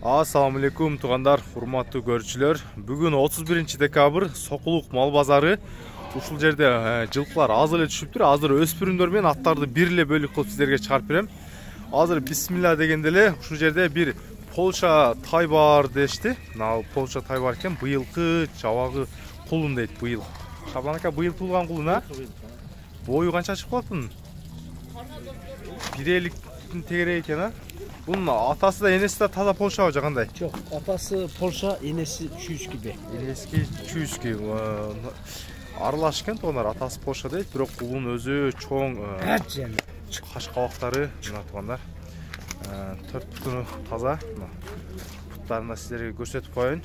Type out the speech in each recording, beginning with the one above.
Assalamu алейкум тугандар, урматтуу көрүүчүлөр. Бүгүн 31 декабрь Сокулук мал базары. Ушул жерде жылкылар аз эле түшүптүр. Азыр өспүрүмдөр менен аттарды бир эле бөлүк кылып сиздерге чыгарып берем. Азыр бисмилла дегенде эле ушул жерде бир Полша тай бар дешти. Мына Полша тай бар экен. Быйылкы жабагы кулун дейт быйыл. Шаблан ака быйыл туулган кулун а? Бою канча чыгып калат бунун? 1.50 тегере экен а? Bunun atası da enesi de taza Polşa hoca kандай? Yok, atası Polşa, enesi Çüyüz gibi. Enesi Çüyüz gibi. Arılaşken onlar atası Polşa değil, bирок kulun özü çoğun kaş kavakları tuğanlar. 4 putunu taza. Putlarını sizlere gösterip koyun.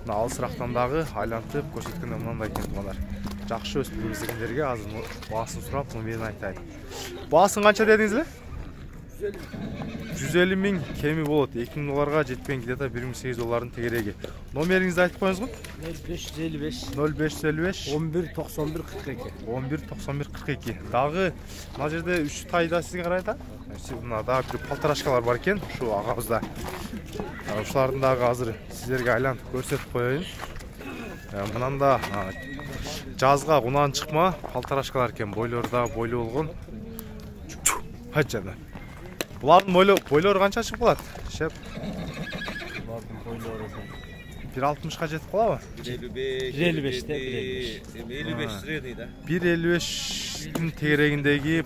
Alısıraqtan dağı aylantıp göstertkende mınандай eкен tuğanlar. Жақшы өспүрүмдөргө азыр баасын сурап, муну мен айтайын. Баасын канча дедиңиз эле? 150 миң кеми болот. 2000 долларга жетпеген где-то 1800 доллардын тегереги. Номериңизди айтып коюңуз. 0555 11 91 42. 11 91 42. Дагы мына жерде 3 тайда сизге карайт а? Мына дагы бир полторашкалар бар экен, ушу агабызда. Ушулардын дагы азыр сиздерге айлантып көрсөтүп коеюн. Мынанда жазга унан чыкма полторашкалар экен, бойлору да бойлуу болгон. Хажана. Булардын бойлору канча чыгып калат? Шеп. Булардын бойлору 1.60га жетип калабы? 1.55 да, 1.55 средний да. 1.55 тегерегиндеги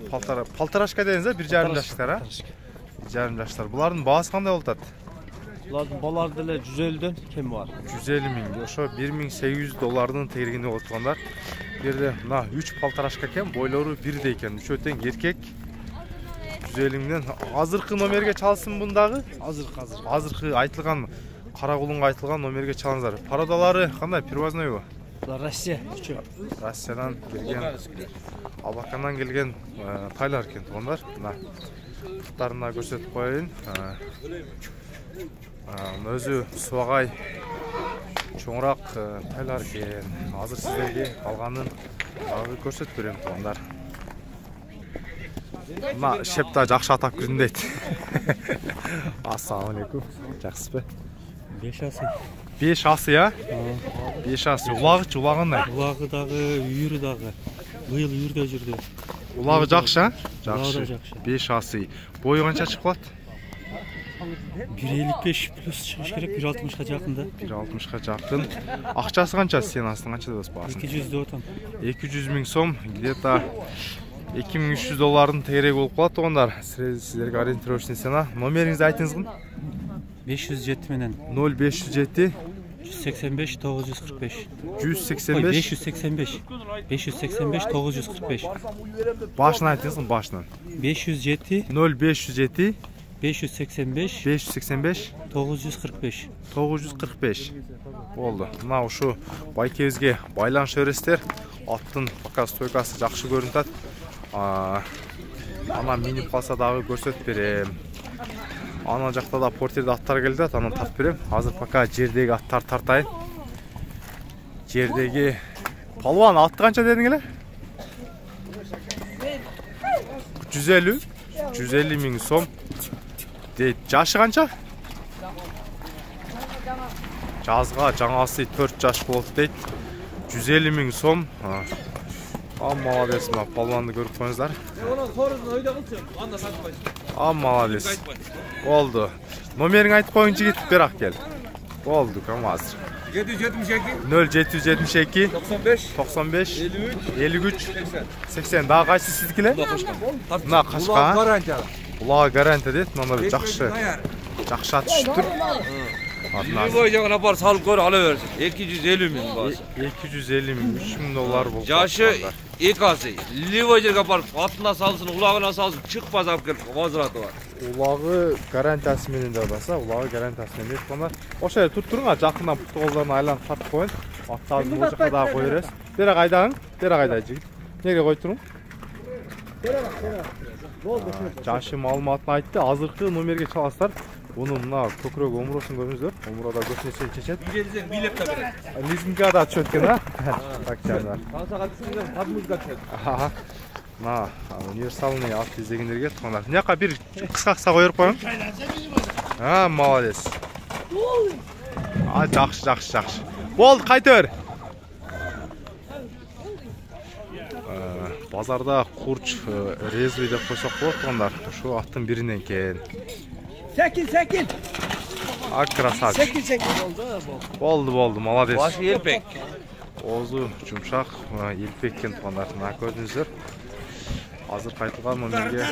полторашка дедиңиз а? 1,5 жаштар а? 1,5 жаштар. Булардын баасы кандай болуп атат? Булардын балары деле 150дөн кеми бар. 150 миң. Ошо 1800 доллардын тегерегинде болуп тургандар. Бу жерде мына 3 полторашка экен, бойлору бирдей экен. Үчөө тең эркек. 150 миңден азыркы номерге чалсын бундагы? Азыркы айтылган кара кулунга айтылган номерге чалыңыздар. Пародалары кандай? Привознойбу? Россия. Россиядан келген, Абакандан келген тайлар экен тугандар. Мына туттарына көрсөтүп коеюн. Өзү суагай чоңураак тайлар экен. Азыр сиздерге калганын дагы көрсөтүп берем тугандар. Мына шепта жакшы атап кирдим дейт. Ассаламу алейкум. Жакшысызбы? 5 асы. 5 асы я? 5 асы. Улагы кандай? Улагы дагы, үйүрү дагы. Быйыл үйүрдө жүрдү. Улагы жакшы а? Жакшы. 5 асы. Бою канча чыгып калат? 1.55 плюс чыгыш керек, 1.60га жакын да. 1.60га жакын. Акчасы канча сенасың, канча деп атпасың? 200 деп атам. 200 миң сом, где-то 2300 доллардын тегереги болуп калат тугандар. Сиздерге ориентировочный цена. Номериңизди айтыңызгы? 507 менен 0507 185 945. 185 585 945. Башын айтыңызгы, башынан. 507 0507 585 945. 945. Болду. Мына ушу байкебизге байланыш бересиздер. Аттын пока стойкасы жакшы көрүнүп атат. Ана минип калса дагы көрсөтүп берем. Ана жакта да портерде аттар келди, аны тартып берем. Азыр пока жердеги аттар тартайын. Жердеги палван атты канча дедиң эле? 150 миң сом. Дейт, жашы канча? Жазга жаңасы 4 жаш болот дейт. 150 миң сом. Молодец, мына палванды көрүп коюңуздар. Молодец. Болду. Номериңди айтып коюң жигит, бирак кел. Болду, КамАЗ. 0772 95 53 80. Дагы кайсы сиздики эле? Мына Кашка. Улагы гарантия дейт, мына жакшы ат түшүптүр. Ливой жагына бар салып көр, ала берсин. 250 миң баасы. 250 миң, 3000 доллар болуп. Жашы 2 асы. Ливой жерге барып, атына салсын, улагына салсын, чыкпас алып келип возраты бар. Улагы гарантиясы менен да баса, улагы гарантиясы менен дейт бана. Ошо жерде туруп туруңар, жакындан пут колдорун айланып тартып коюн. Аттарды бул жака дагы кое бересиз. Бера кайдагың? Бера кайда жигит? Неге коюп туруң? Жашы маалыматын айтты. Азыркы номерге чаласыздар. Bunu mına kökrök omurosун көрүңүздөр. Omurada көтүнө чечет. Билесең, билеп та берет. Лизингга да чөткөн а. Так жандар. Тансага түшүнгөн табымызга чөт. Мына универсалный ат издегендерге тугандар. Мына бир кыска коюп коюң. Ha, молодец. Жақсы. Болды, қайта бер. Базарда курч резвый деп қойсақ болады тұрғандар. Шу аттың бірінен кен. Сәкин. А, красавчик. Сәкин. Болды, молодец. Başı yelpek. Оозу жұмшақ, елпек кен тұрғандар. Мына көрдіңіздер. Азыр қайтылған номерге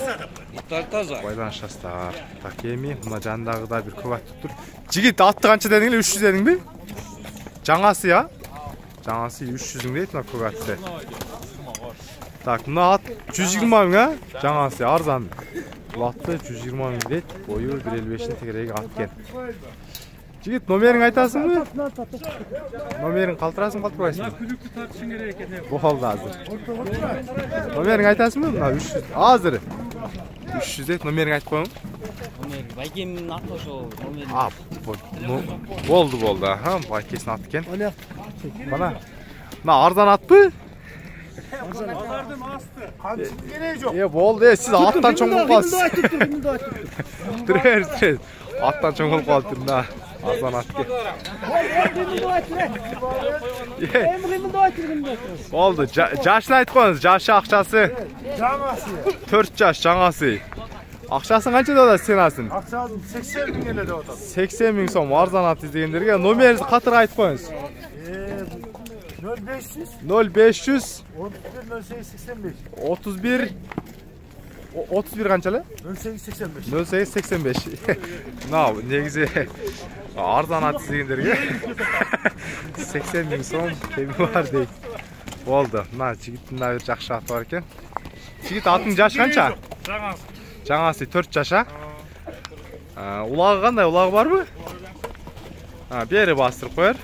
İttar taza. байланышасыздар. Так, эми мына жанындағы да бір көп атып тұр. Жігіт, атты қанша дедің еле 300 дедің бе? Жаңасы, я? Жаңасы 300 дейді, мына көп атты. Так, мына ат 120 мың, а? Жаңасы арзан. Бұл атты 120 мың дейді. Бойы 1.55-ін тегерегі ат кен. Жігіт, номерін айтасың бе? Номерін қалтырасың, қалтырбайсың? Күлікті тартышын керек екен. Болды азыр. Номерін айтасың бе? Мына 300. Азыр. 300 дейді, номерін айтып қойың? Номер Байгемнің аты сол. Болды. Аха, Байкесін аты кен. Бана. Мына арзан ат бі? Базардың асты. Қамшының керегі жоқ. Болды, сіз аттан чоңғыл қалсыз. Түрер. Аттан чоңғыл қалды мына. Арзан ат кен. Болды, жашын айтып қойыңыз, жашы ақшасы. Жаңасы. 4 жаш жаңасы. Ақшасын қанша да сенасын? Ақшасын 80 мың келеді отыр. 80 мың сом арзан ат іздегендерге номеріңізді қатырға айтып қойыңыз. 0500 31 қаншалы? 0885. Мынау негізі арзан ат іздегендерге 80 мың сом кеми бар дейді. Болды. Мына жігіттің бір жақсы аты бар екен. Жігіт атын жаш қанша? Жаңасы 4 жаша. Улағы қандай? Улағы бар ма? Бері бастырып қойыр.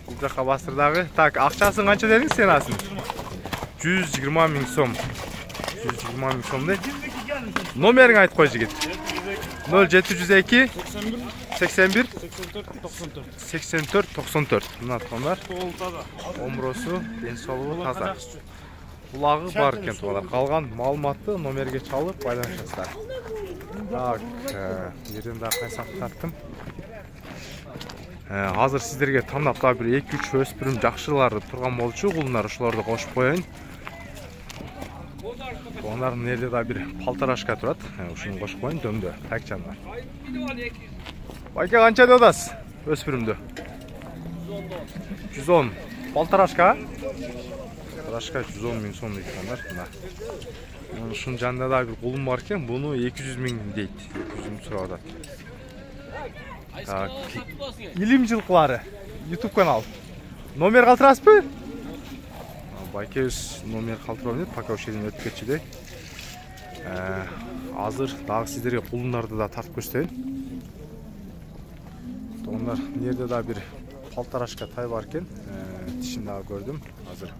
Бұл жаққа бастырдағы. Так, ақшасын қанша дедіңіз сен асын? 120 мың сом. 120 мың сом дейді. Номерің айтып қой жігіт. 0702 81 84 94. Мына тұғандар. Омыросу, денсаулығы таза. Бұлағы бар екен тұғалар. Қалған малыматты номерге чалып байланышасыздар. Так, ерден да қайсақ тарттым. Азыр сіздерге таңдап та бір 2-3 өспірім жақшылары тұрған болчу, құлынар ұшыларды қошып қойын. Onların nerede daha bir paltaraşka turat. Uşunu koşup koyun döndü. Tek canlar. Bayka kança dedas? Öspürümdü. 110. Paltaraşka? Paltaraşka 110 bin son deyip onlar. Uşun canında daha bir kolum varken bunu 200 bin deyit. 200 bin sırada. İlimcilikleri. YouTube kanal. Номер қалтырасыз ба? Байкеус номер қалтырап еді, пока өшеден өтіп кетші. Азыр дағы сіздерге құлындарды да тартып көрсетейін. Onlar nerede daha bir paltaraşka tay varken tişini daha gördüm. Hazır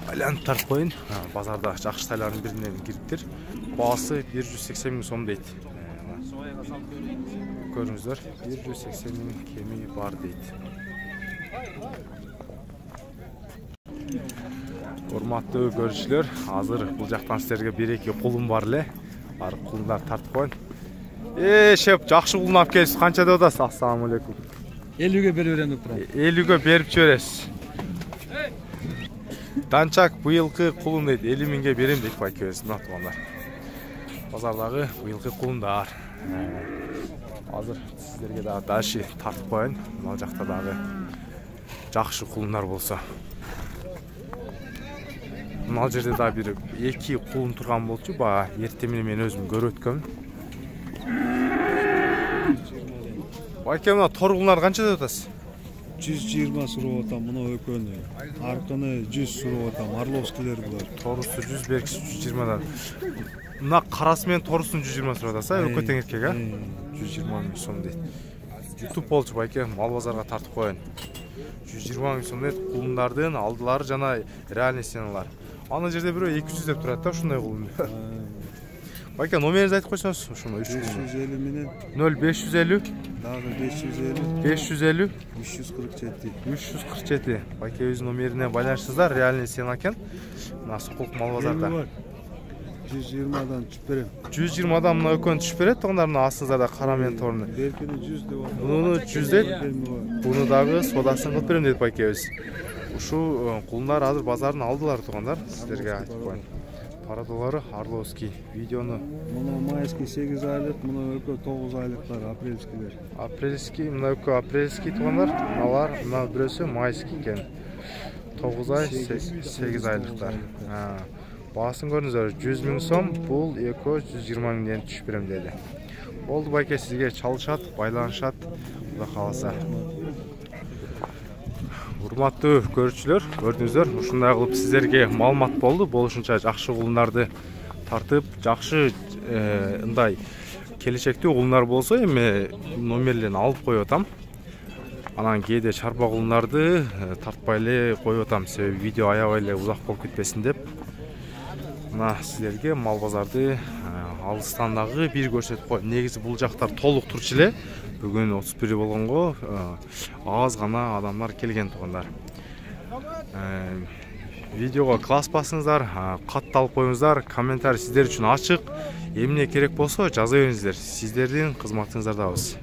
aylanıp tartып koyun. Bazarda жақсы тайлардың бірінен кіріптер. Бағасы 180 мың сом дейді. Көріңіздер, 180 мың кеми бар дейді. Урматтуу көрүүчүлөр, азыр бул жактан силерге 1-2 кулум бар эле. Барып кулумдар тартып коюн. Шеп, жакшы кулун алып келип, канча деп атасыз? Ассаламу алейкум. 50-ге берип берем деп турам. 50-ге берип жибересиз. Данчак быйылкы кулун дейт, 50 миңге берем дейт байкебиз, мына туугандар. Базардагы быйылкы кулундар. Азыр силерге дагы дальше тартып коюн. Мына жакта дагы жакшы кулундар болсо. Мына жерде да бир 2 кулун турган болчу, баа эртең мен өзүм көрүп өткөм. Байке, мына торгунлар канча деп атасыз? 120 сурап атам, мына өкөнү. Арканы 100 сурап атам, Орловскилер булар. Торусу 100, беркisi 120дан. Мына карасы менен торусун 120 сурап атасыз, өкө тең эркек, а? 120 мың сом дейт. YouTube болчу байке, мал базарга тартып коюн. 120 мың сом дейт, кулундардын алдылары жана реальный сеналар. Ана жерде бирөө 200 деп турат да, ушундай кулун. Байке, номеринизди айтып койсоңуз, ушуну 550 менен 0550 дагы 550 550 347. 347. Байке өзүнүн номерине байланышсыздар, реальный сен экен. Мына Сокулук мал базарда. 120-дан түшүп берем. 120 мына экөөнү түшүп берет. Туугандар, мына астыңызда карамен торну. Беркини 100 деп атат. Муну 100 дейт. Буну дагы содасын кылып берем дейт байкебиз. Ушул кулундар азыр базарын алдылар туугандар. Сиздерге айтып коеюн. Парадолары Орловский. Видеону Муну майский 8 айлык, муну экөө 9 айлыктар, апрельскилер. апрельский, мына экөө апрельский туугандар. Мыналар, мына бирөөсү майский экен. 9 ай 8 айлыктар. Баасын көрүңүздөр, 100 000 сом, бул экөө 120 000 түшүп берем деди. Болду байке, сизге чалышат, байланышат, Кудай кааласа. Урматтуу көрүүчүлөр, көрдүңүздөр, ушундай кылып сиздерге маалымат болду. Болушунча жакшы кулунарды тартып, жакшы ындай келечектүү кулундар болсо эми номерлерин алып коюп атам. Анан кээде чарба кулундарды тартпай эле коюп атам, себеби видео аябай эле узак болуп кетпесин деп. Мына сиздерге мал базарды алыстан дагы бир көрсөтүп коем. Негизи бул жактар толук турчу эле. Бүгүн 31 болгонго аз гана адамдар келген туугандар. Видеого класс басыңыздар, катталып коюңуздар, комментарий сиздер үчүн ачык. Эмне керек болсо жаза бериңиздер. Сиздердин кызматыңыздардабыз.